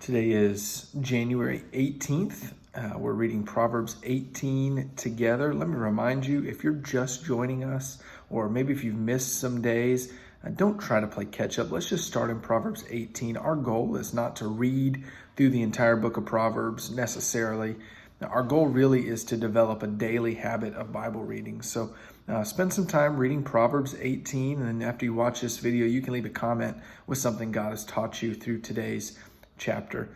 Today is January 18th. We're reading Proverbs 18 together. Let me remind you, if you're just joining us, or maybe if you've missed some days, don't try to play catch up. Let's just start in Proverbs 18. Our goal is not to read through the entire book of Proverbs necessarily. Our goal really is to develop a daily habit of Bible reading. So spend some time reading Proverbs 18, and then after you watch this video, you can leave a comment with something God has taught you through today's chapter.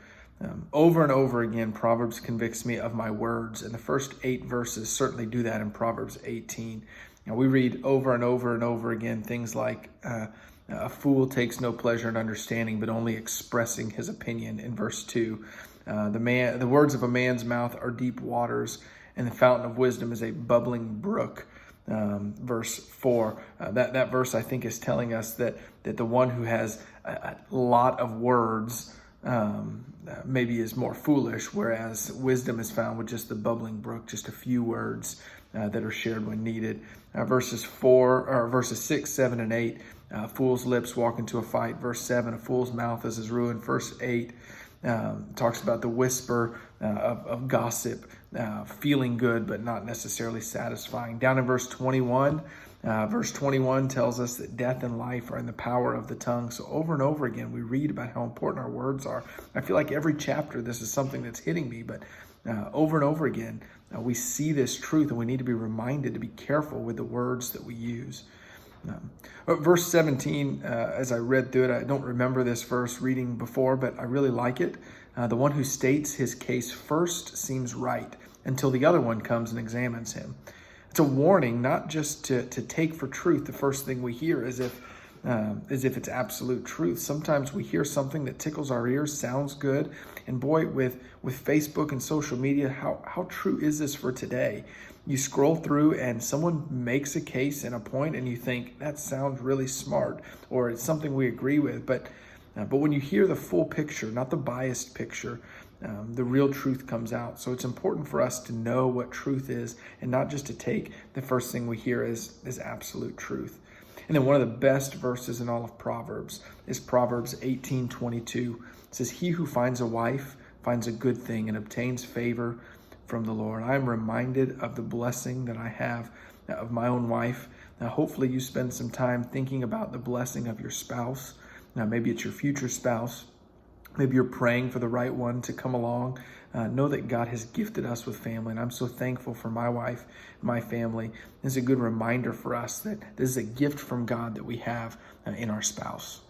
Over and over again, Proverbs convicts me of my words, and the first 8 verses certainly do that in Proverbs 18. We read over and over and over again things like, a fool takes no pleasure in understanding, but only expressing his opinion in verse 2. The words of a man's mouth are deep waters, and the fountain of wisdom is a bubbling brook. Verse 4. That verse, I think, is telling us that the one who has a lot of words maybe is more foolish, whereas wisdom is found with just the bubbling brook, just a few words that are shared when needed. Verses 6, 7, and 8. Fool's lips walk into a fight. Verse 7, a fool's mouth is his ruin. Verse 8 talks about the whisper of gossip, feeling good but not necessarily satisfying. Down in verse 21, verse 21 tells us that death and life are in the power of the tongue. So over and over again, we read about how important our words are. I feel like every chapter, this is something that's hitting me, but over and over again, we see this truth, and we need to be reminded to be careful with the words that we use. Verse 17, as I read through it, I don't remember this verse reading before, but I really like it. The one who states his case first seems right until the other one comes and examines him. It's a warning not just to take for truth the first thing we hear as if it's absolute truth. Sometimes we hear something that tickles our ears, sounds good, and boy, with Facebook and social media, how true is this for today? You scroll through and someone makes a case and a point, and you think that sounds really smart, or it's something we agree with. But when you hear the full picture, not the biased picture, the real truth comes out. So it's important for us to know what truth is, and not just to take the first thing we hear as absolute truth. And then one of the best verses in all of Proverbs is Proverbs 18:22. It says, "He who finds a wife finds a good thing and obtains favor from the Lord." I am reminded of the blessing that I have of my own wife. Now, hopefully you spend some time thinking about the blessing of your spouse. Now, maybe it's your future spouse. Maybe you're praying for the right one to come along. Know that God has gifted us with family, and I'm so thankful for my wife, my family. It's a good reminder for us that this is a gift from God that we have in our spouse.